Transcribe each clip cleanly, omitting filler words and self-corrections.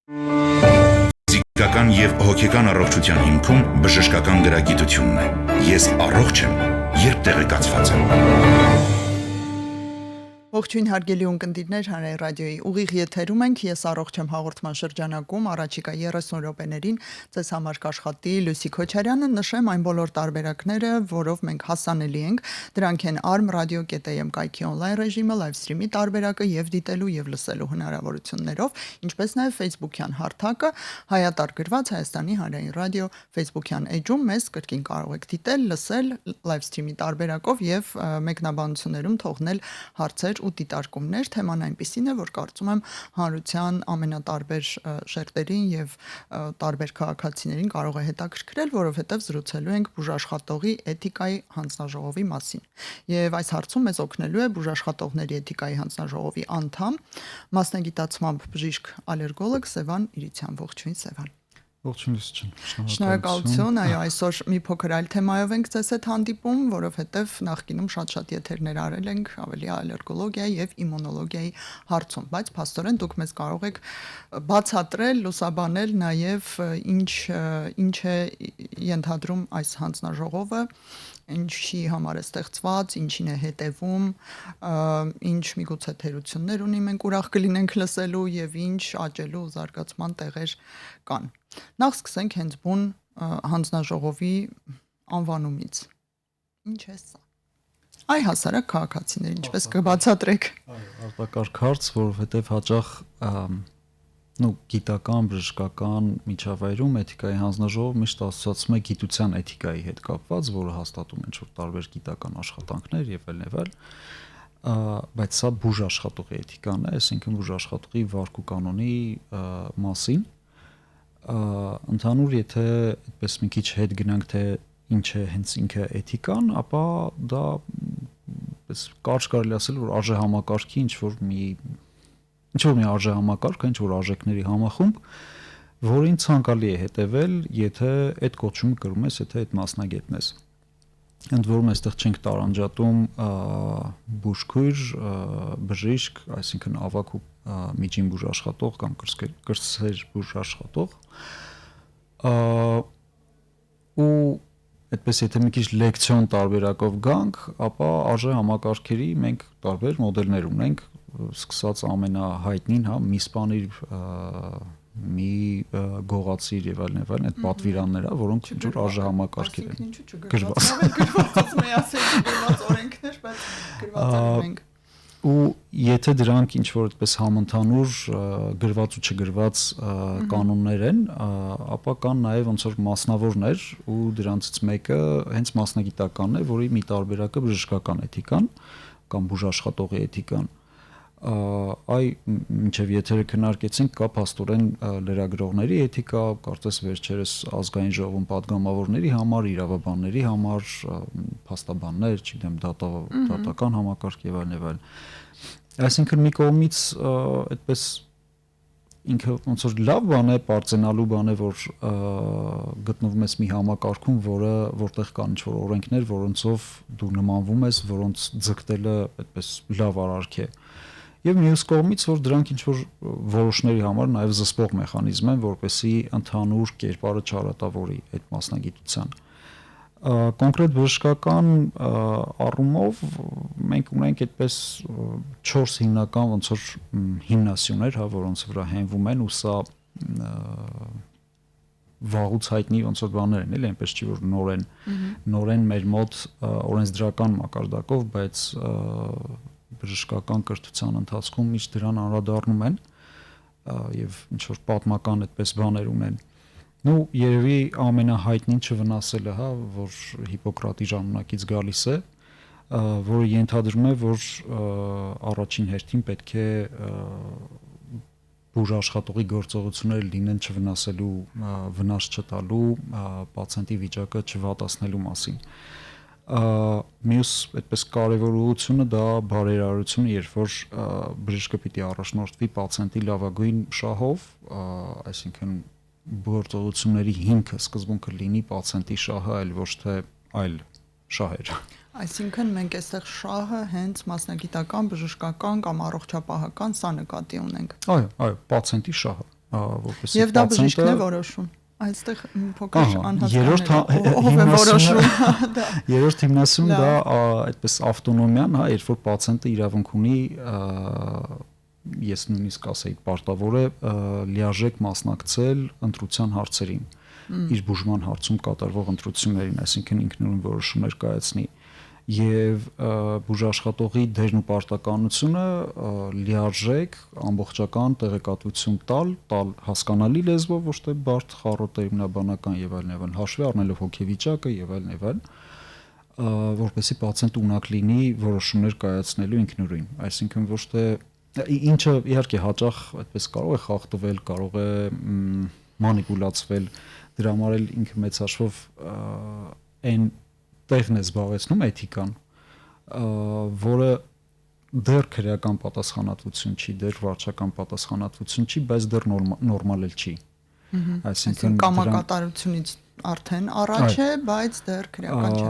Ֆիզիկական եւ հոգեկան առողջության հիմքում բժշկական գրագիտությունն է։ Ես առողջ եմ, երբ տեղեկացված եմ։ Ողջույն հարգելի ունկնդիրներ, Հանրային ռադիոյի ուղիղ եթերում ենք, ես առողջ եմ հաղորդման շրջանակում, առաջիկա 30 րոպեներին ձեզ համար կաշխատի Լուսի Քոչարյանը, նշեմ այն բոլոր տարբերակները, որով մենք հասանելի ենք, դրանք են ARM radio.am կայքի on-line ռեժիմը, live stream-ի տարբերակը եւ դիտելու եւ լսելու հնարավորություններով, ինչպես նաեւ Facebook-յան հարթակը, հայատար գրված Հայաստանի Հանրային ռադիո Facebook-յան էջում մեզ կրկին կարող եք դիտել, լսել live stream-ի տարբերակով եւ մեկնաբանություններում թողնել հարցեր ու դիտարկումներ, թեման այնպիսին է, որ կարծում եմ հանրության ամենատարբեր շերտերին եւ տարբեր քաղաքացիներին կարող է հետաքրքրել, որովհետեւ զրուցելու ենք բուժաշխատողի էթիկայի հանձնաժողովի մասին։ Եվ այս հարցում մեզ օգնելու է բուժաշխատողների էթիկայի հանձնաժողովի անդամ, մասնագիտացմամբ բժիշկ ալերգոլոգ Սևան Իրիցյան։ Ողջույն, Սևան։ Ողջույն Լուսի, շնորհակալություն, այո, այսօր մի փոքր այլ թեմայով ենք ձեզ հետ հանդիպում, որովհետև նախկինում շատ եթերներ արել ենք ավելի ալերգոլոգիայի եւ իմունոլոգիայի հարցում, բայց փաստորեն դուք մեզ կարող եք բացատրել, լուսաբանել նաեւ ինչ է ենթադրում այս հանձնաժողովը, ինչի համար է ստեղծված, ինչին է հետևում, ինչ միգուցե թերություններ ունի, մենք ուրախ կլինենք լսելու եւ ինչ աճելու ու զարգացման տեղեր կան։ Նախ սկսենք հենց բուն հանձնաժողովի անվանումից։ Ինչ է սա։ Այ հասարակ քաղաքացիներ, ինչպես կբացատրեք։ Այո, արտակարգ հարց, որովհետև հաճախ գիտական, բժշկական միջավայրում էթիկայի հանձնաժողովը միշտ ասոցացվում է գիտության էթիկայի հետ կապված, որը հաստատում են ինչ-որ տարբեր գիտական աշխատանքներ եւ այլ, բայց սա բուժաշխատողի էթիկան է, այսինքն բուժաշխատողի վարք ու կանոնի մասին։ Ընդհանուր, եթե այդպես մի քիչ հետ գնանք, թե ինչ է հենց ինքը էթիկան, ապա դա կարճ կարելի ասել, որ արժե համակարգի ինչ որ մի արժե համակարգ, ինչ որ արժեքների համախումբ, որին ցանկալի է հետևել, եթե այդ կոչումը կրում ես, եթե այդ մասնագետն ես։ Ընդ որում այստեղ չենք տարանջատում բուժքույր, բժիշկ, այսինքն ավագ ու միջին բուժաշխատող կամ կրտսեր բուժաշխատող, ու այդպես եթե մի քիչ լեկցիոն տարբերակով գանք, ապա արժե համակարգերի մենք տարբեր մոդելներ ունենք, սկսած ամենահայտնին, միսպանիր, մի գողացիր եւ այլն, այդ պատվիրանները, որոնք ինչ որ արժե համակարգեր են գրված։ Գրված օրենքներ, բայց գրված ենք։ Ու եթե դրանք ինչ որ այդպես համընդհանուր գրված ու չգրված կանոններ են, ապա կան նաև ոնց որ մասնավորներ, ու դրանցից մեկը հենց մասնագիտականն է, որի մի տարբերակը բժշկական էթիկան կամ բուժաշխատողի էթիկան։ Այ մինչև եթերը քննարկեցինք, կա փաստորեն լրագրողների էթիկա, կարծես վերջերս ազգային ժողովում падգամավորների համար, իրավաբանների համար, փաստաբաններ, չգիտեմ, դատական համակարգ եւ այլն։ Այսինքն մի կողմից այդպես ինքը ոնց որ լավ բան է, պարծենալու բան է, որ գտնվում ես մի համակարգում, որտեղ կան ինչ-որ օրենքներ, որոնցով դու նմանվում ես, որոնց ձգտելը այդպես լավ արարք է։ Եվ մյուս կողմից, որ դրանք ինչ-որ որոշների համար նաև զսպող մեխանիզմ են, որպեսզի ընդհանուր կերպարը չարատավորի այդ մասնագիտության։ Կոնկրետ բժշկական առումով մենք ունենք այդպես 4 հիմնական ոնց որ հիմնասյուներ, որոնց վրա հենվում են, ու սա վաղուց հայտնի ոնց որ բաներ են, էլի, այնպես չի որ նորեն մեր մոտ օրենսդրական մակարդակով, բայց բժշկական կրթության ընթացքում միշտ դրան անդրադառնում են եւ ինչ որ պատմական այդպես բաներ ունեն։ Երևի ամենահայտնին չվնասելը, որ Հիպոկրատի ժամանակից գալիս է, որը ենթադրում է, որ առաջին հերթին պետք է բուժաշխատողի գործողությունները լինեն չվնասելու, վնաս չտալու, պացիենտի վիճակը չվատացնելու մասին։ Մյուս այդպես կարևոր ուղղությունը դա բարերարությունը, երբ որ բժիշկը պիտի առաջնորդվի պացիենտի լավագույն շահով, այսինքն գործողությունների հիմքը, սկզբունքը լինի պացիենտի շահը, այլ ոչ թե այլ շահեր։ Այսինքն մենք այստեղ շահը հենց մասնագիտական, բժշկական կամ առողջապահական սա նկատի ունենք։ Այո, պացիենտի շահը, որպեսզի Եվ դա բժիշկն է որոշում։ Այստեղ փոքր երրորդ ով է որոշում դա։ Երրորդ հիմնասյուն դա այդպես ավտոնոմիան, հա, երբ որ պացիենտը իրավունք ունի, ես նույնիսկ ասեի պարտավոր է լիարժեք մասնակցել ընտրության հարցերին, իր բուժման հարցում կատարվող ընտրություններին, այսինքն ինքնուրույն որոշումներ կայացնի եւ բուժաշխատողի դերն ու պարտականությունը լիարժեք ամբողջական տեղեկատվություն տալ հասկանալի լեզվով, ոչ թե բարդ խառը տերմինաբանական եւ այլն, հաշվի առնելով հոգեվիճակը եւ այլն, որպեսզի պացիենտը ունակ լինի որոշումներ կայացնելու ինքնուրույն, այսինքն ոչ թե ինչը իհարկե հաճախ այդպես կարող է խախտվել, կարող է մանիպուլացվել, դրա համար էլ ինքը մեծ հաշվով այն տեղն է զբաղեցնում էթիկան, որը դեռ քրեական պատասխանատվություն չի, դեռ վարչական պատասխանատվություն չի, բայց դեռ նորմալ էլ չի։ Այսինքն կամակատարությունից արդեն առաջ է, բայց դեռ քրեական չէ։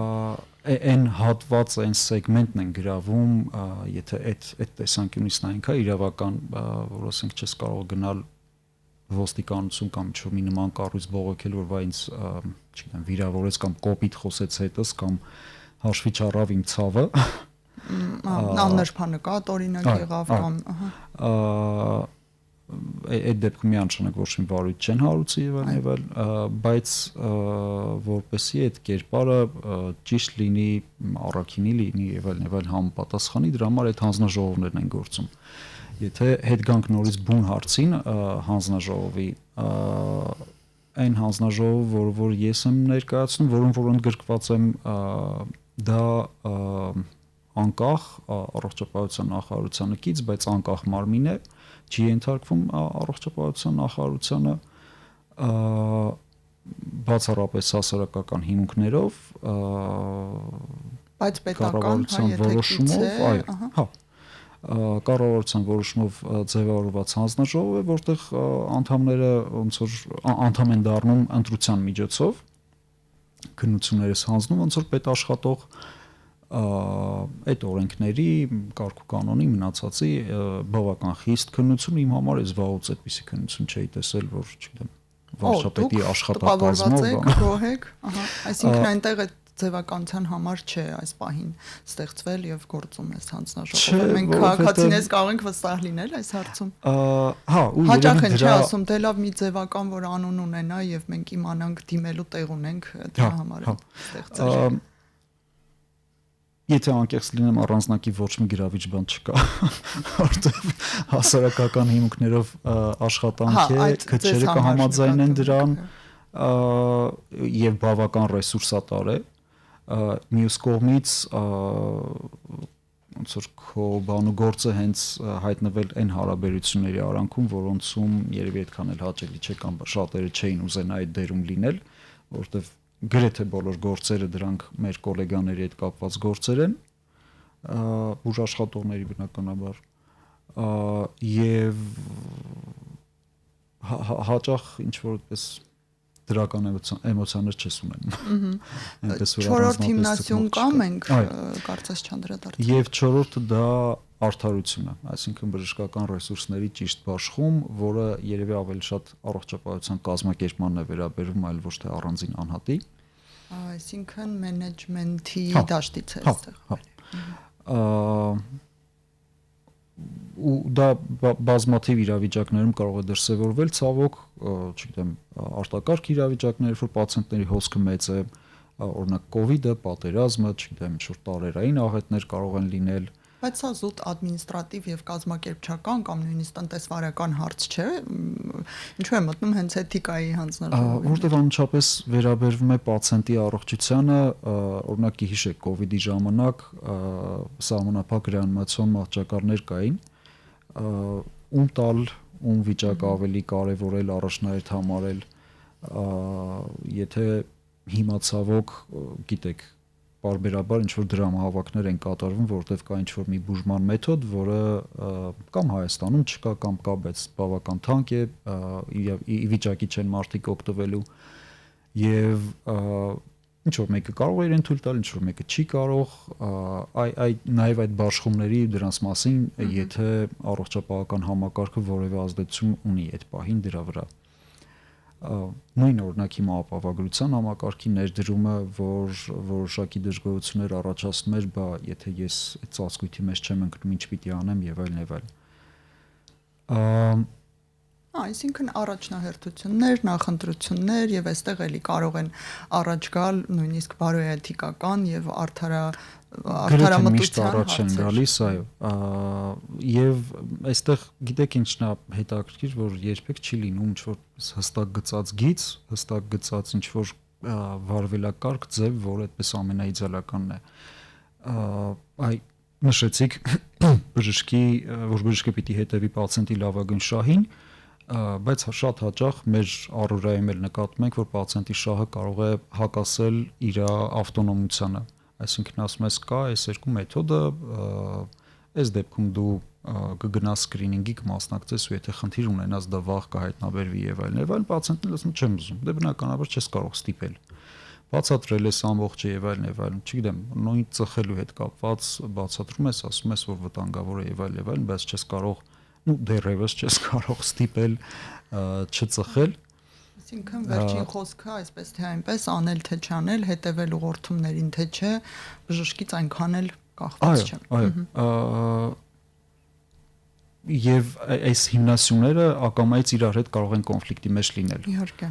Այն հատվածը, այն սեգմենտն են գրավում, եթե այդ տեսանկյունից նայենք, հա, իրավական, որ ասենք չես կարող գնալ ոստիկանություն կամ ինչ-որ մի նման կառույց բողոքել, որ վայ ինձ, չգիտեմ, վիրավորեց կամ կոպիտ խոսեց հետս կամ հաշվի չառավ իմ ցավը, աննրբանկատ օրինակ եղավ կամ այդ դեպքում միանշանակ ոչ մի վարույթ չեն հարուցի եւ այլն, բայց որպեսզի այդ կերպարը ճիշտ լինի, առաքինի լինի եւ այլն համապատասխանի, դրա համար այդ հանձնաժողովներն են գործում։ Եթե հետ գանք նորից բուն հարցին հանձնաժողովի, այն հանձնաժողովը, որ ես եմ ներկայացնում, որ ընդգրկված եմ, դա անկախ առողջապահության նախարարությանը կից, բայց անկախ մարմին է, չի ենթարկվում առողջապահության նախարարությանը, բացառապես հասարակական հիմունքներով, բայց պետական որոշումով, հա, կառավարության որոշումով ձևավորված հանձնաժողով է, որտեղ անդամները ոնց որ անդամ են դառնում ընտրության միջոցով, քննություններս հանձնում, ոնց որ պետաշխատող այդ օրենքների կարգ ու կանոնի մնացածի բավական խիստ քննություն իմ համար է զվարուց այդպիսի քննություն չէի տեսել, որ չգիտեմ վարչապետի աշխատակազմով գոհեք, այսինքն այնտեղ է ձևականության համար չէ այս պահին ստեղծվել եւ գործում է հանձնաժողովը։ Մենք քաղաքացիներս կարող ենք վստահ լինել այս հարցում։ Հա, ու հաճախ են չի ասում, դե լավ մի ձևական, որ անուն ունենա եւ մենք իմանանք դիմելու տեղ ունենք, դրա համար է ստեղծել։ Եթե անկեղծ լինեմ, առանձնակի ոչ մի գրավիչ բան չկա, որտեղ հասարակական հիմունքներով աշխատանք է, քչերը կհամաձայնեն դրան եւ բավական ռեսուրսատար է, մյուս կողմից ոնց որ քո բանուգործը հենց հայտնվել այն հարաբերությունների արանքում, որոնցում երևի այդքան էլ հաճելի չէ կամ շատերը չէին ուզենա այդ դերում լինել, որտեղ գրեթե բոլոր գործերը դրանք մեր գոլեգաների հետ կապված գործեր են, բուժաշխատողների բնականաբար, եւ հաճախ ինչ որ այդպես դրական էմոցիաներ չես ունենում։ Չորրորդ հիմնասյուն կա մենք կարծես չանդրադարձ։ Եվ չորրորդը դա արդարությունը, այսինքն բժշկական ռեսուրսների ճիշտ բաշխում, որը երևի ավելի շատ առողջապահության կազմակերպմանն է վերաբերում, այլ ոչ թե առանձին անհատի։ Այսինքն մենեջմենթի դաշտից է այստեղ։ Ու դա բազմաթիվ իրավիճակներում կարող է դրսևորվել ցավոք, չգիտեմ, արտակարգ իրավիճակներ, որ պացիենտների հոսքը մեծ է, օրինակ կովիդը, պատերազմը, չգիտեմ, ինչ-որ տարերային աղետներ կարող են լինել, բայց սա զուտ ադմինիստրատիվ եւ կազմակերպչական կամ նույնիսկ տնտեսվարական հարց չէ, ինչու է մտնում հենց էթիկայի հանձնաժողովը, որտեղ անմիջապես վերաբերվում է պացիենտի առողջությանը, օրինակ հիշեք կովիդի ժամանակ սահմանափակ ռեանիմացիոն մահճակալներ կային, ում տալ, ում վիճակը ավելի կարևորել, առաջնահերթ համարել, եթե հիմա ցավոք գիտեք բարբերաբար ինչ որ դրամահավաքներ են կատարվում, որտեղ կա ինչ որ մի բուժման մեթոդ, որը կամ Հայաստանում չկա, կամ կա, բայց բավական թանկ է, ի վիճակի չեն մարդիկ օգտվելու, եւ ինչ որ մեկը կարող է իրեն թույլ տալ, ինչ որ մեկը չի կարող, նաև այդ բաշխումների դրանց մասին, եթե առողջապահական համակարգը որևէ ազդեցություն ունի այդ պահին դրա վրա։ Նույն օրինակ հիմա ապահովագրության համակարգի ներդրումը, որ որոշակի դժգոհություններ առաջացնում էր, բա եթե ես այդ ծածկույթի մեջ չեմ ընկնում, ինչ պիտի անեմ եւ այլն։ Այսինքն առաջնահերթություններ, նախընտրություններ եւ այստեղ էլի կարող են առաջ գալ նույնիսկ բարոյաթիկական եւ արդարամտության առաջ են գալիս, այո։ Եվ այստեղ գիտեք ինչն է հետաքրքիր, որ երբեք չի լինում ինչ որ հստակ գծած գիծ, հստակ գծած ինչ որ վարվելակարգ ձև, որ այդպես ամենաիդեալականն է։ Այ նշեցիք որ բժիշկը պիտի հետևի պացիենտի լավագույն շահին, բայց շատ հաճախ մեր առօրյայում էլ նկատում ենք, որ պացիենտի շահը կարող է հակասել իր ավտոնոմությանը։ Այսինքն ասում ես կա այս երկու մեթոդը, այս դեպքում դու կգնաս սկրինինգի կմասնակցես ու եթե խնդիր ունենաս դա վաղ կհայտնաբերվի եւ այլն, պացիենտն ասում չեմ ուզում, դե բնականաբար չես կարող ստիպել։ Բացատրել ես ամբողջը եւ այլն, չգիտեմ, նույն ծխելու հետ կապված բացատրում ես, ասում ես որ վտանգավոր է եւ այլն, բայց չես կարող դեռևս չես կարող ստիպել չծխել։ Այսինքն վերջին խոսքը այսպես թե այնպես անել թե չանել, հետևել ուղղորդումներին թե չէ, բժշկից այնքան էլ կախված չէ։ Այո։ Եվ այս հիմնասյուները ակամայից իրար հետ կարող են կոնֆլիկտի մեջ լինել։ Իհարկե։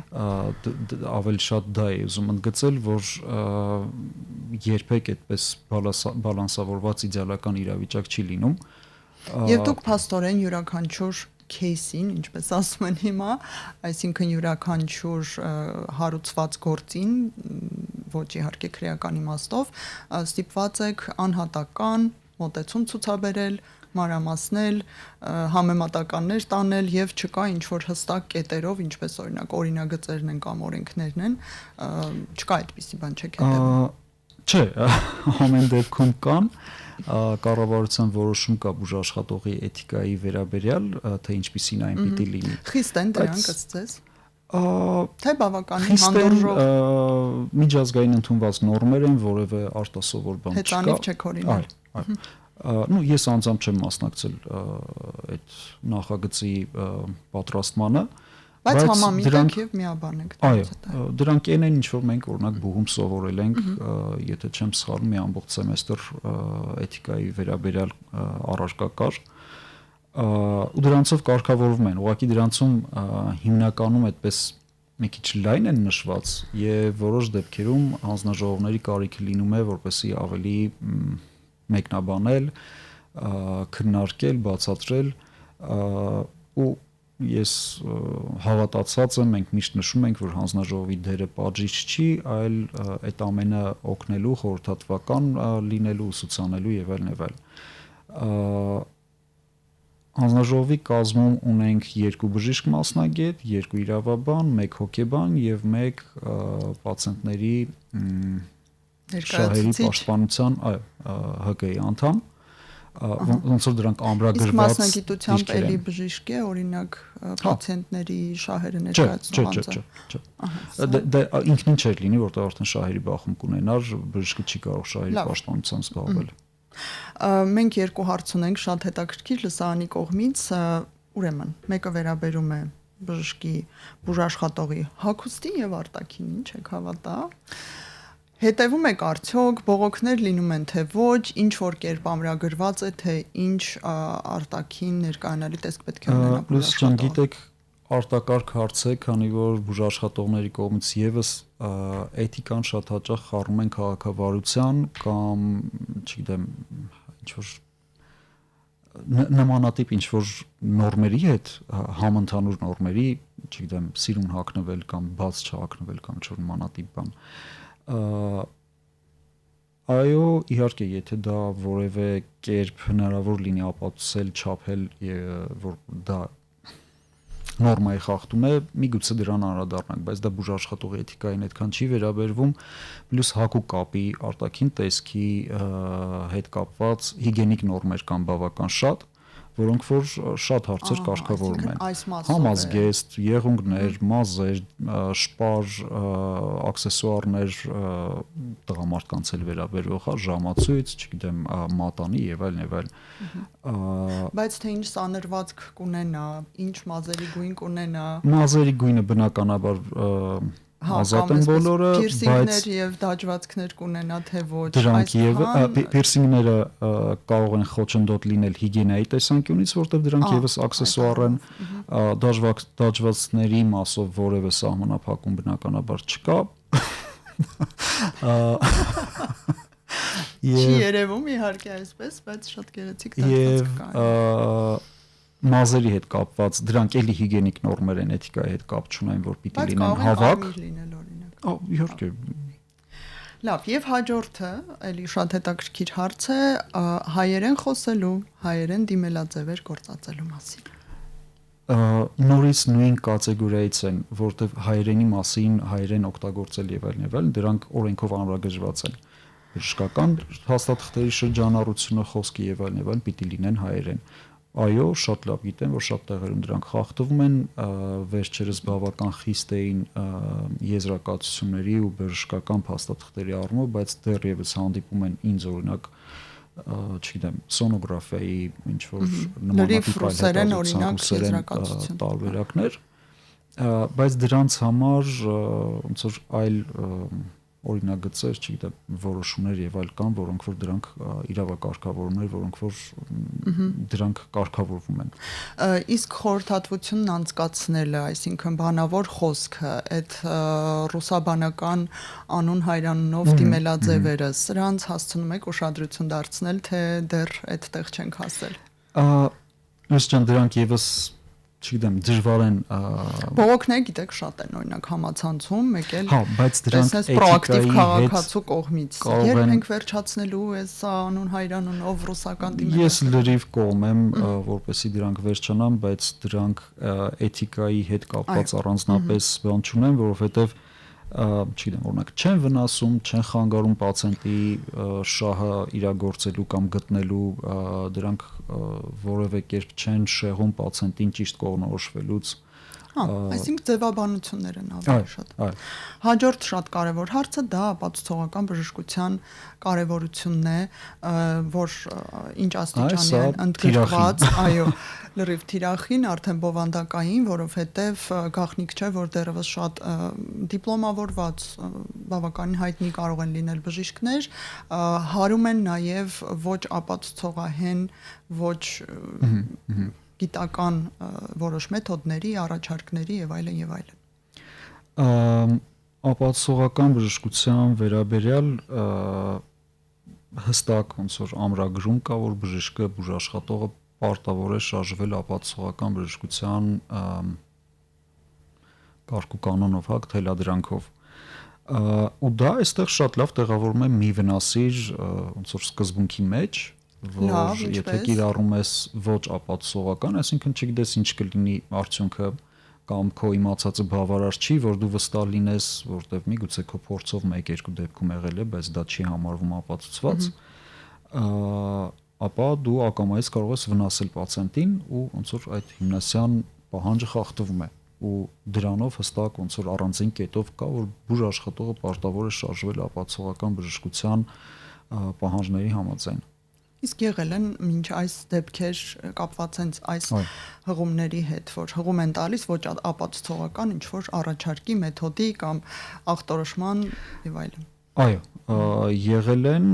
Ավելի շատ դա է ուզում ընդգծել, որ երբեք այդպես բալանսավորված իդեալական իրավիճակ չի լինում։ Եվ դուք փաստորեն յուրաքանչյուր case-ին, ինչպես ասում են հիմա, այսինքն յուրաքանչյուր հարուցված գործին, ոչ իհարկե քրեական իմաստով, ստիպված եք անհատական մոտեցում ցուցաբերել, մանրամասնել, համեմատականներ տանել եւ չկա ինչ որ հստակ կետերով, ինչպես օրինակ օրինագծերն են կամ օրենքներն են, չկա այդպիսի բան չեք հետևում։ Չէ, ամեն դեպքում կան կառավարության որոշում կա բուժաշխատողի էթիկայի վերաբերյալ, թե ինչպիսին այն պիտի լինի։ Խիստ են դրանք ըստ թե բավականին հանդուրժող միջազգային ընդունված նորմեր են, որևէ արտասովոր բան չկա։ Հետանիվ չեք օրինել։ Այո։ Ես անձամբ չեմ մասնակցել այդ նախագծի պատրաստմանը, բայց համամիտ եք եւ միաբան եք։ Այո, դրանք են ինչ որ մենք օրինակ բուհում սովորել ենք, եթե չեմ սխալվում, մի ամբողջ սեմեստր էթիկայի վերաբերյալ առարկա կար, ու դրանցով կարգավորվում են։ Ուղղակի դրանցում հիմնականում այդպես մի քիչ լայն են նշված եւ որոշ դեպքերում հանձնաժողովների կարիքը լինում է, որպեսզի ավելի մեկնաբանել, քննարկել, բացատրել ու ես հավատացած եմ, մենք միշտ նշում ենք, որ հանձնաժողովի դերը պատժիչ չի, այլ այդ ամենը օգնելու, խորհրդատվական լինելու, ուսուցանելու եւ այլն։ Հանձնաժողովի կազմում ունենք 2 բժիշկ մասնագետ, 2 իրավաբան, 1 հոգեբան եւ 1 պացիենտների շահերի պաշտպանության, ՀԿ-ի անդամ, ոնց որ դրանք ամրագրված։ Իսկ մասնագիտությամբ էլի բժիշկ է, օրինակ պացիենտների շահերը ներկայացնող անձը։ Չէ։ Դա ինքնին չէր լինի, որտեղ արդեն շահերի բախում կունենար, բժիշկը չի կարող շահերի պաշտպանությամբ զբաղվել։ Մենք 2 հարց ունենք շատ հետաքրքիր լսարանի կողմից, ուրեմն մեկը վերաբերում է բժշկի բուժաշխատողի հագուստին եւ արտաքինին, չեք հավատա։ Հետևում եք արդյոք բողոքներ լինում են թե ոչ, ինչ որ կերպ ամրագրված է թե ինչ արտաքին ներկայանալի տեսք պետք է ունենա։ Պլյուս ջան, գիտեք, արտակարգ հարց է, քանի որ բուժաշխատողների կողմից եւս էթիկան շատ հաճախ խառնում են քաղաքավարության կամ, չգիտեմ, ինչ որ նմանատիպ ինչ որ նորմերի հետ, համընդհանուր նորմերի, չգիտեմ, սիրուն հագնվել կամ բաց չհագնվել կամ ինչ որ նմանատիպ բան։ Այո, իհարկե, եթե դա որևէ կերպ հնարավոր լինի ապացուցել, չափել, որ դա նորմայի խախտում է, միգուցե դրան անդրադառնանք, բայց դա բուժաշխատողի էթիկային այդքան չի վերաբերվում, պլյուս հագու կապի, արտաքին տեսքի հետ կապված հիգիենիկ նորմեր կան բավական շատ, որոնք որ շատ հարցեր կարգավորում են։ Համազգեստ, եղունգներ, մազեր, շպար, աքսեսուարներ, տղամարդկանց էլ վերաբերող, ժամացույց, չգիտեմ, մատանի եւ այլն եւ այլն։ Բայց թե ինչ սանրվածք կունենա, ինչ մազերի գույն կունենա։ Մազերի գույնը բնականաբար ազատ են բոլորը, պիրսինգներ եւ դաջվածքներ կունենա թե ոչ, դրանք եւ պիրսինգները կարող են խոչընդոտ լինել հիգիենայի տեսանկյունից, որտեղ դրանք եւս աքսեսուար են, դաջվածքների մասով որևէ սահմանափակում բնականաբար չկա։ Չի երևում իհարկե այսպես, բայց շատ գեղեցիկ դարձած կա։ Մազերի հետ կապված դրանք էլի հիգիենիկ նորմեր են, էթիկայի հետ կապ չունեն, որ պիտի լինեն հավաք։ Իհարկե։ Լավ, եւ հաջորդը, էլի շատ հետաքրքիր հարց է, հայերեն խոսելու, հայերեն դիմելաձևեր գործածելու մասին։ Նորից նույն կատեգորիայից են, որտեղ հայերենի մասին հայերեն օգտագործել եւ այլն, դրանք օրենքով ամրագրված են։ Բժշկական հաստատքների շրջանառությունը, խոսքի եւ այլն պիտի լինեն հայերեն։ Այո, շատ լավ գիտեմ, որ շատ տեղերում դրանք խախտվում են, վերջերս բավական խիստ էին եզրակացությունների ու բժշկական փաստաթղթերի առումով, բայց դեռևս հանդիպում են ինձ օրինակ, չգիտեմ, սոնոգրաֆիայի ինչ որ նմանատիպ տարբերակներ, բայց դրանց համար ոնց որ այլ օրինագծեր, չգիտեմ, որոշումներ եւ այլ կան, որոնք որ դրանք իրավակարգավորումներ, որոնք որ դրանք կարգավորվում են։ Իսկ խորհրդատվությունն անցկացնելը, այսինքն բանավոր խոսքը, այդ ռուսաբանական անուն հայրանունով դիմելաձևերը, սրանց հասցնում եք ուշադրություն դարձնել, թե դեռ այդտեղ չենք հասել։ Ըստ դրանք եւս չգիտեմ, դժվար են բողոքները գիտեք շատ են օրինակ համացանցում, եկել։ Հա, բայց դրանք պրոակտիվ քաղաքացու կողմից երբ ենք վերջացնելու այս անուն հայրանունով ռուսական դիմել։ Ես լրիվ կողմ եմ, որպեսզի դրանք վերջանան, բայց դրանք էթիկայի հետ կապված առանձնապես բան չունեն, որովհետև չգիտեմ, օրինակ չեն վնասում, չեն խանգարում պացիենտի շահը իրագործելու կամ գտնելու, դրանք որևէ կերպ չեն շեղում պացիենտին ճիշտ կողմնորոշվելուց։ Այսինքն ձևաբանություններ են ավելի շատ։ Հաջորդ շատ կարևոր հարցը դա ապացուցողական բժշկության կարևորությունն է, որ ինչ աստիճանի են ընդգրկված, այո, լրիվ թիրախին, արդեն բովանդակային, որովհետև գաղտնիք չէ, որ դեռևս շատ դիպլոմավորված, բավականին հայտնի կարող են լինել բժիշկներ, հարում են նաև ոչ ապացուցողահեն, ոչ գիտական որոշ մեթոդների, առաջարկների եւ այլն եւ այլն։ Ապացուցողական բժշկության վերաբերյալ հստակ ոնց որ ամրագրում կա, որ բժիշկը, բուժաշխատողը պարտավոր է շարժվել ապացուցողական բժշկության կարգ ու կանոնով, հա, թելադրանքով։ Ու դա այստեղ շատ լավ տեղավորվում է մի վնասիր ոնց որ սկզբունքի մեջ, որ եթե կիրառում ես ոչ ապացուցողական, այսինքն չգիտես ինչ կլինի արդյունքը կամ քո իմացածը բավարար չի, որ դու վստահ լինես, որտեվ միգուցե քո փորձով 1-2 դեպքում եղել է, բայց դա չի համարվում ապացուցված, ապա դու ակամայից կարող ես վնասել պացիենտին ու ոնց որ այդ հիմնասյան պահանջը խախտվում է ու դրանով հստակ ոնց որ առանձին կետով կա, որ բուժաշխատողը պարտավոր է շարժվել ապացուցողական բժշկության պահանջների համաձայն։ Իսկ եղել են մինչ այս դեպքեր կապված հենց այս հղումների հետ, որ հղում են տալիս ոչ ապացուցողական ինչ որ առաջարկի մեթոդի կամ ախտորոշման եւ այլն։ Այո, եղել են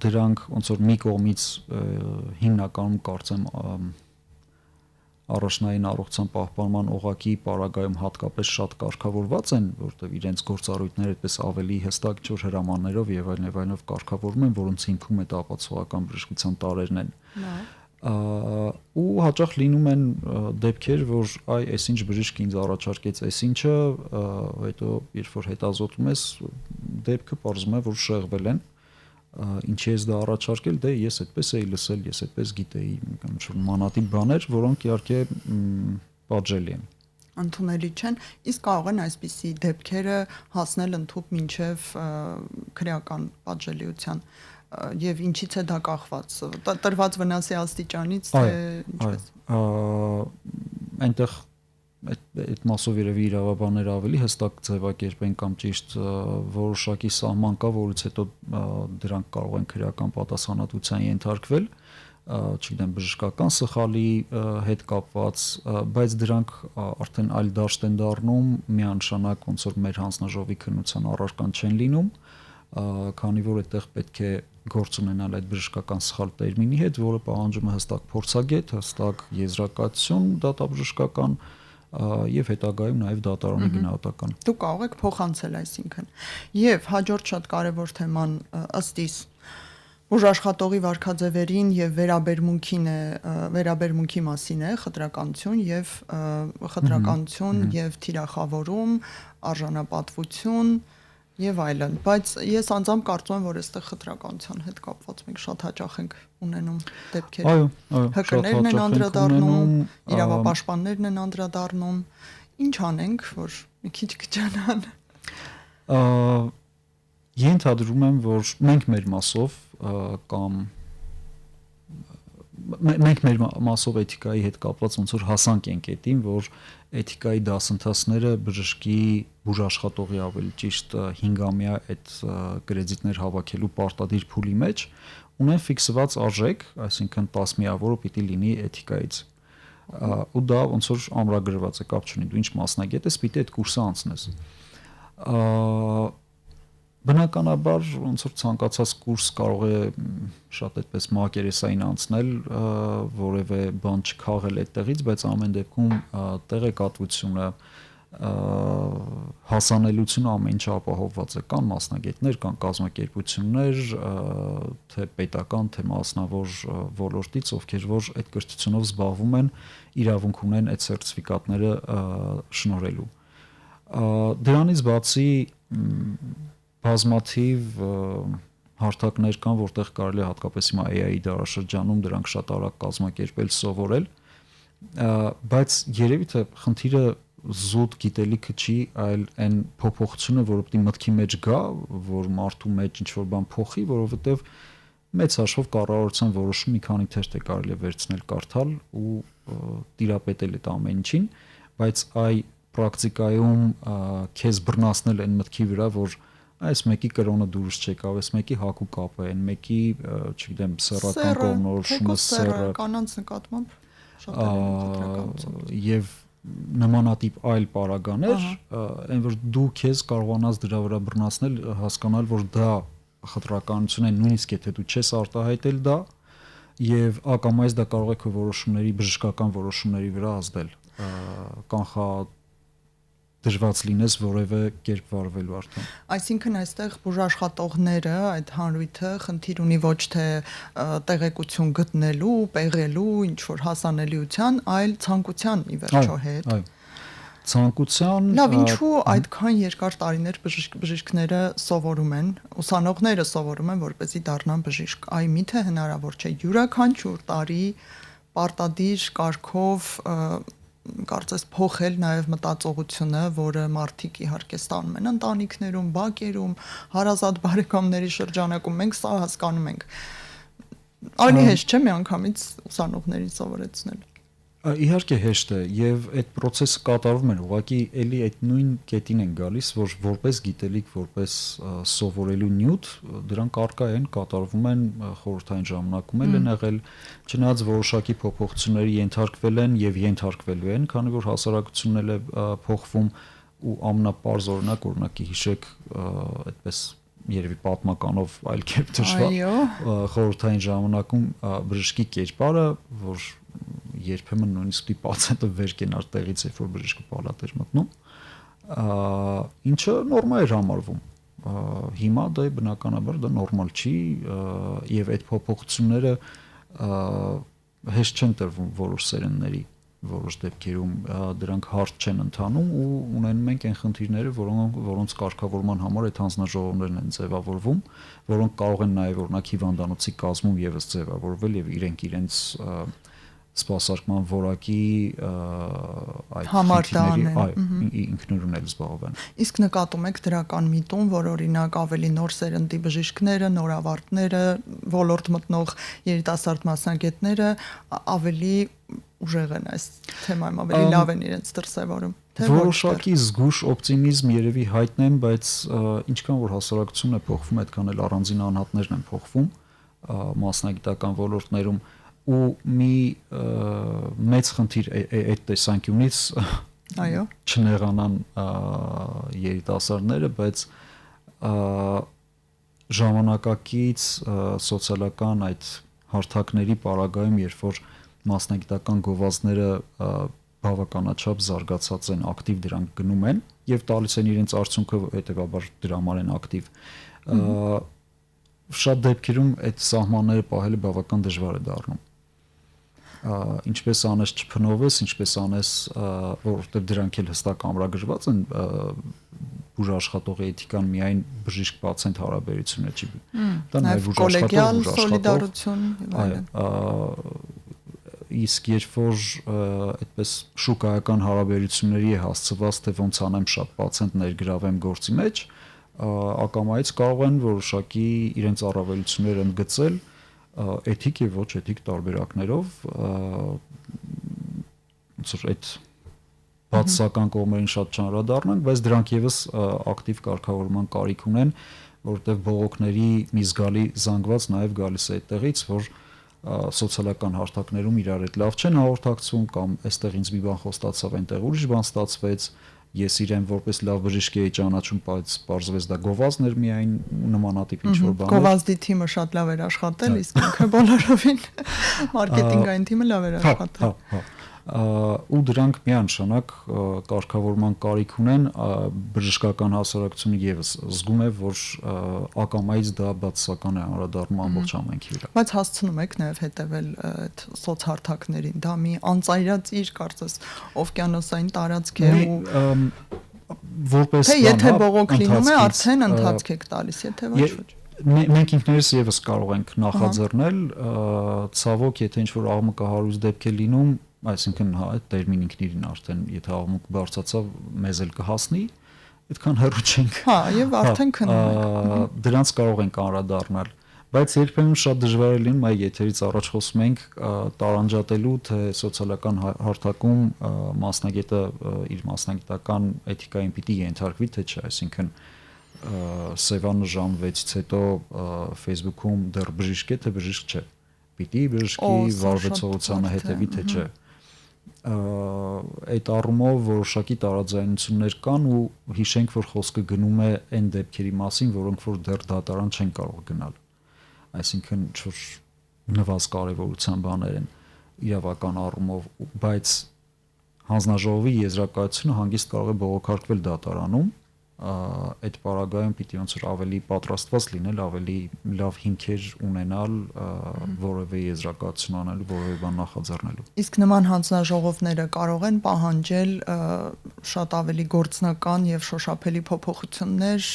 դրանք ոնց որ մի կողմից հիմնականում կարծեմ առաջնային առողջության պահպանման օղակի պարագայում հատկապես շատ կարգավորված են, որտեղ իրենց գործառույթները այդպես ավելի հստակ չոր հրամաններով եւ այլնով կարգավորվում են, որոնց հիմքում այդ ապացուցողական բժշկության տարերն են։ Ու հաճախ լինում են դեպքեր, որ այ այսինչ բժիշկ ինձ առաջարկեց այսինչը, հետո երբ որ հետազոտում ես, դեպքը պարզվում է, որ շեղվել են։ Ինչի ես դա առաջարկել, դե ես այդպես էի լսել, ես այդպես գիտեի, ինչ-որ մանատիպ բաներ, որոնք իհարկե պատժելի են։ Ընդունելի չեն, իսկ կարող են այսպիսի դեպքերը հասնել ընդհանուր մինչև քրեական պատժելիության։ եւ ինչից է դա կախված տրված վնասի աստիճանից թե ինչպես այնտեղ այդ մասով երևի իրավաբանները ավելի հստակ ձևակերպեն կամ ճիշտ որոշակի սահման կա, որից հետո դրանք կարող են քրեական պատասխանատվության ենթարկվել, չգիտեմ, բժշկական սխալի հետ կապված, բայց դրանք արդեն այլ դաշտ են դառնում, միանշանակ ոնց որ մեր հանձնաժողովի քննության առարկան չեն լինում, քանի որ այդտեղ պետք է գործ ունենալ այդ բժշկական սխալ տերմինի հետ, որը պահանջում է հստակ փորձագետ, հստակ եզրակացություն դատաբժշկական եւ հետագայում նաեւ դատարանի գնահատական։ Դուք կարող եք փոխանցել այսինքն։ Եվ հաջորդ շատ կարևոր թեման ըստ իս բուժաշխատողի վարքաձևերին եւ վերաբերմունքի մասին է խտրականություն եւ թիրախավորում, արժանապատվություն եւ այլն, բայց ես անձամբ կարծում եմ, որ այստեղ խտրականության հետ կապված մենք շատ հաճախ ենք ունենում դեպքեր։ Այո, ՀԿ-ներն են անդրադառնում, իրավապաշտպաններն են անդրադառնում։ Ինչ անենք, որ մի քիչ կճանան։ Ենթադրում եմ, որ մենք մեր մասով կամ մենք մեր մասով էթիկայի հետ կապված ոնց որ հասանք ենք այդին, որ էթիկայի դասընթացները բժշկի բուժաշխատողի ավելի ճիշտ 5-ամյա այդ կրեդիտներ հավաքելու պարտադիր փուլի մեջ ունեն ֆիքսված արժեք, այսինքն 10 միավորը պիտի լինի էթիկայից։ Ու դա ոնց որ ամրագրված է, կապ չունի, դու ինչ մասնագետ ես, պիտի այդ կուրսը անցնես։ Բնականաբար ոնց որ ցանկացած կուրս կարող է շատ այդպես մակերեսային անցնել, որևէ բան չքաղել այդտեղից, բայց ամեն դեպքում տեղեկատվությունը, հասանելիությունը ամեն ինչ ապահովված է, կան մասնագետներ, կան կազմակերպություններ, թե պետական, թե մասնավոր ոլորտից, ովքեր որ այդ կրթությունով զբաղվում են, իրավունք ունեն այդ սերտիֆիկատները շնորհելու։ Դրանից բացի բազմաթիվ հարթակներ կան, որտեղ կարելի է հատկապես հիմա AI-ի դարաշրջանում դրանք շատ արագ կազմակերպել, սովորել, բայց երևի թե խնդիրը զուտ գիտելիքը չի, այլ այն փոփոխությունը, որը պետք է մտքի մեջ գա, որ մարդու մեջ ինչ-որ բան փոխի, որովհետև մեծ հաշվով կառավարության որոշում մի քանի թերթ է կարելի է վերցնել, կարդալ ու տիրապետել այդ ամեն ինչին, բայց այ պրակտիկայում քեզ բռնացնել այն մտքի վրա, որ այս մեկի կրոնը դուրս չեկավ, այս մեկի հակու կապը են, մեկի, չգիտեմ, սեռական կողմնորոշումը, սեռը կանանց նկատմամբ շատ է եւ նմանատիպ այլ պարագաներ, այն որ դու քեզ կարողանաս դրա վրա բռնացնել, հասկանալ, որ դա խտրականություն է, նույնիսկ եթե դու չես արտահայտել դա, եւ ակամայից դա կարող է քո որոշումների, բժշկական որոշումների վրա ազդել, դժվար լինես որևէ կերպ վարվելու արդեն։ Այսինքն այստեղ բուժաշխատողները, այդ հանրույթը խնդիր ունի ոչ թե տեղեկություն գտնելու, պեղելու, ինչ որ հասանելիության, այլ ցանկության ի վերջո հետ։ Այո։ Ցանկության։ Լավ, ինչու այդքան երկար տարիներ բժիշկները սովորում են, ուսանողները սովորում են, որպեսզի դառնան բժիշկ։ Այ միթե հնարավոր չէ յուրաքանչյուր տարի պարտադիր կարգով կարծես փոխել նաև մտածողությունը, որը մարդիկ իհարկե ստանում են ընտանիքներում, բակերում, հարազատ բարեկամների շրջանակում, մենք սա հասկանում ենք։ Ավելի հեշտ չէ միանգամից ուսանողներին սովորեցնել։ Իհարկե հեշտ է եւ այդ process-ը կատարվում է, ուղղակի էլի այդ նույն կետին են գալիս, որ որպես գիտելիք, որպես սովորելու նյութ, դրանք առկա են, կատարվում են խորհրդային ժամանակում են եղել, չնայած որոշակի փոփոխությունների ենթարկվել են եւ ենթարկվելու են, քանի որ հասարակությունն էլ է փոխվում ու ամենապարզ օրինակի հիշեք, այդպես երևի պատմականով այլ կերպ դժվար խորհրդային ժամանակում բժշկի կերպարը, որ երբեմն նույնիսկ պացիենտը վեր կենար տեղից, երբ որ բժիշկը պալատ էր մտնում, ինչը նորմալ էր համարվում։ Հիմա դա բնականաբար դա նորմալ չի եւ այդ փոփոխությունները հեշտ չեն տրվում որոշ սերունդների, որոշ դեպքերում դրանք հարթ չեն ընթանում ու ունենում ենք այն խնդիրները, որոնց կարգավորման համար այդ հանձնաժողովներն են ձևավորվում, որոնք կարող են նաեւ օրինակ հիվանդանոցի կազմում եւս ձևավորվել եւ իրենք իրենց սպասարկման որակի այդ Համար ինքնուրույն էլ զբաղվեն։ Իսկ նկատում եք դրական միտում, որ օրինակ ավելի նոր սերնդի բժիշկները, նորավարտները, ոլորտ մտնող երիտասարդ մասնագետները ավելի ուժեղ են այս թեմայում, ավելի լավ են իրենց դրսևորում։ Որոշակի զգուշ օպտիմիզմ երևի հայտնեմ, բայց ինչքան որ հասարակությունն է փոխվում, այդքան էլ առանձին անհատներն են փոխվում մասնագիտական ոլորտներում ու մի մեծ խնդիր այդ տեսանկյունից այո չնեղանան երիտասարդները, բայց ժամանակակից սոցիալական այդ հարթակների պարագայում, երբ որ մասնագիտական գովազդները բավականաչափ զարգացած են, ակտիվ դրանք գնում են եւ տալիս են իրենց արդյունքը, հետեւաբար դրա համար են ակտիվ։ Շատ դեպքերում այդ սահմանները պահելը բավական դժվար է դառնում։ Ինչպես անես չփնովես, ինչպես անես, որովհետեւ դրանք էլ հստակ ամրագրված են բուժաշխատողի էթիկան միայն բժիշկ-պացիենտ հարաբերությունն չի։ Դա նաեւ կոլեգիալ սոլիդարություն եւ այլն։ Իսկ երբ որ այդպես շուկայական հարաբերությունների է հասցված, թե ոնց անեմ շատ պացիենտ ներգրավեմ գործի մեջ, ակամայից կարող են որոշակի իրենց առավելությունները ընդգծել էթիկ եւ ոչ էթիկ տարբերակներով, ոնց որ այդ բացասական կողմերին շատ չանդրադառնանք, բայց դրանք եւս ակտիվ կարգավորման կարիք ունեն, որովհետեւ բողոքների մի զգալի զանգված նաեւ գալիս է այդտեղից, որ սոցիալական հարթակներում իրար հետ լավ չեն հաղորդակցվում կամ այստեղ ինձ մի բան խոստացավ, այնտեղ ուրիշ բան ստացվեց, ես իրեն որպես լավ բժիշկ էի ճանաչում, բայց պարզվեց դա գովազդներ միայն նմանատիպ ինչ-որ բաներ։ Գովազդի թիմը շատ լավ էր աշխատել, իսկ ինքը բոլորովին մարքեթինգային թիմը լավ էր աշխատել։ Ու դրանք միանշանակ կարգավորման կարիք ունեն, բժշկական հասարակությունը եւս զգում է, որ ակամայից դա բացասական է անդրադառնում ամբողջ ամենքի վրա։ Բայց հասցնում եք նաեւ հետեւել այդ սոցհարթակներին, դա մի անծայրածիր կարծես օվկիանոսային տարածք է ու որպես թե եթե բողոք լինում է, արդեն ընթացք եք տալիս, եթե ոչ ոչ։ Մենք ինքներս եւս կարող ենք նախաձեռնել, ցավոք, եթե ինչ-որ աղմկահարույց դեպք է լինում, այսինքն հա այդ տերմին ինքնին արդեն եթե աղմուկ բարձրացավ մեզ էլ կհասնի, այդքան հեռու չենք։ Հա, եւ արդեն քնում ենք։ Դրանց կարող ենք անդրադառնալ, բայց երբեմն շատ դժվար է լինում այ եթերից առաջ խոսում ենք տարանջատելու, թե սոցիալական հարթակում մասնագետը իր մասնագիտական էթիկային պիտի ենթարկվի, թե չէ, այսինքն Սևանը ժամ 6-ից հետո Facebook-ում դեռ բժիշկ է, թե բժիշկ չէ։ Պիտի բժշկի վարվեցողությանը հետևի, թե չէ։ Այդ առումով որոշակի տարաձայնություններ կան ու հիշենք, որ խոսքը գնում է այն դեպքերի մասին, որոնք որ դեռ դատարան չեն կարող գնալ։ Այսինքն ինչ-որ նվազ կարևորության բաներ են իրավական առումով, բայց հանձնաժողովի եզրակացությունը հանգիստ կարող է բողոքարկվել դատարանում, այդ պարագայում պիտի ոնց որ ավելի պատրաստված լինել, ավելի լավ հիմքեր ունենալ որևէ եզրակացություն անելու, որևէ բան նախաձեռնելու։ Իսկ նման հանձնաժողովները կարող են պահանջել շատ ավելի գործնական եւ շոշափելի փոփոխություններ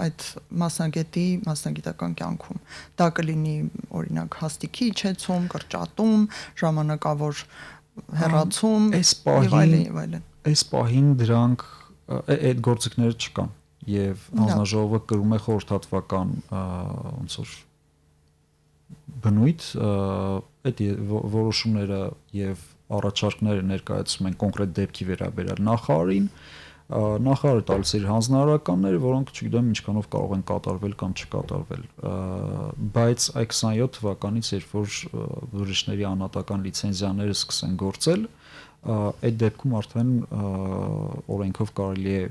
այդ մասնագետի մասնագիտական կյանքում։ Դա կլինի օրինակ հաստիքի իջեցում, կրճատում, ժամանակավոր հեռացում եւ այլն։ Այս պահին դրանք այդ գործիքները չկան եւ հանձնաժողովը կրում է խորհրդատվական ոնց որ բնույթ այդ որոշումները եւ առաջարկները ներկայացում են կոնկրետ դեպքի վերաբերյալ նախարարին, նախարարը տալիս է իր հանձնարարականները, որոնք չգիտեմ ինչքանով կարող են կատարվել կամ չկատարվել, բայց այդ 27 թվականից երբ որ բժիշկների անհատական լիցենզիաները սկսեն գործել, այդ դեպքում արդեն օրենքով կարելի է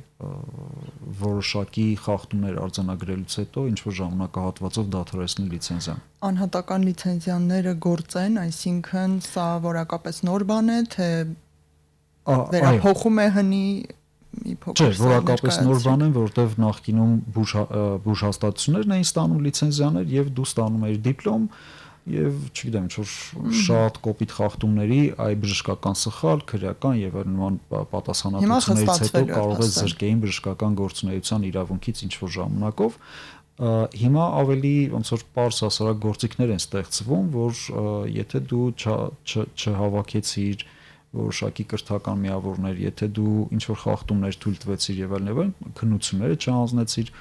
որոշակի խախտումներ արձանագրելուց հետո ինչ որ ժամանակահատվածով դադարեցնել լիցենզիան։ Անհատական լիցենզիաները գործեն, այսինքն սա որակապես նոր բան է, թե վերափոխում է հնի մի փոքր։ Չէ, որակապես նոր բան է, որովհետև նախկինում բուժհաստատություններն էին ստանում լիցենզիաներ եւ դու ստանում ես դիպլոմ եւ չգիտեմ ինչ-որ շատ կոպիտ խախտումների այ բժշկական սխալ, քրեական եւ նման պատասխանատվություններից հետո կարող է զրկեին բժշկական գործունեության իրավունքից ինչ-որ ժամանակով, Հիմա ավելի ոնց որ པարզ հասարակ գործիքներ են ստեղծվում, որ եթե դու չհավաքեցիր որոշակի կրթական միավորներ, եթե դու ինչ որ խախտումներ թույլ տվեցիր եւ այլն, քննությունները չհանձնեցիր,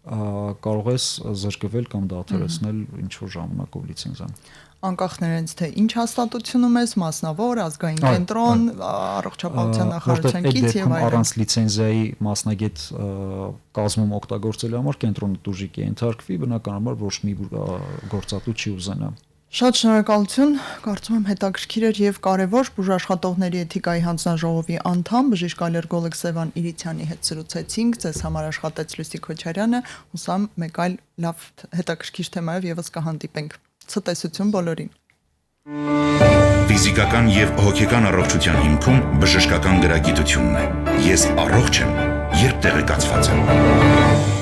կարող ես զրկվել կամ դադարեցնել ինչ որ ժամանակով լիցենզիան։ Անկախ նրանից թե ինչ հաստատությունում ես, մասնավոր, ազգային կենտրոն, առողջապահության նախարարությունից եւ այլն։ Առանց լիցենզիայի մասնագետ կազմում օգտագործելու համար կենտրոնը դուժիկ է ենթարկվի, բնականաբար ոչ մի գործատու չի ուզենա։ Շատ շնորհակալություն, կարծում եմ հետաքրքիր էր եւ կարեւոր բուժաշխատողների էթիկայի հանձնաժողովի անդամ բժիշկ Ալերգոլոգ Սևան Իրիցյանի հետ զրուցեցինք, ձեզ համար աշխատեց Լուսիկ Քոչարյանը, հուսամ մեկ այլ լավ հետաքրքիր թեմայով եւս կհանդիպենք։ Ցտեսություն բոլորին։ Ֆիզիկական եւ հոգեկան առողջության հիմքում բժշկական գրագիտությունն է։ Ես առողջ եմ, երբ տեղեկացված եմ։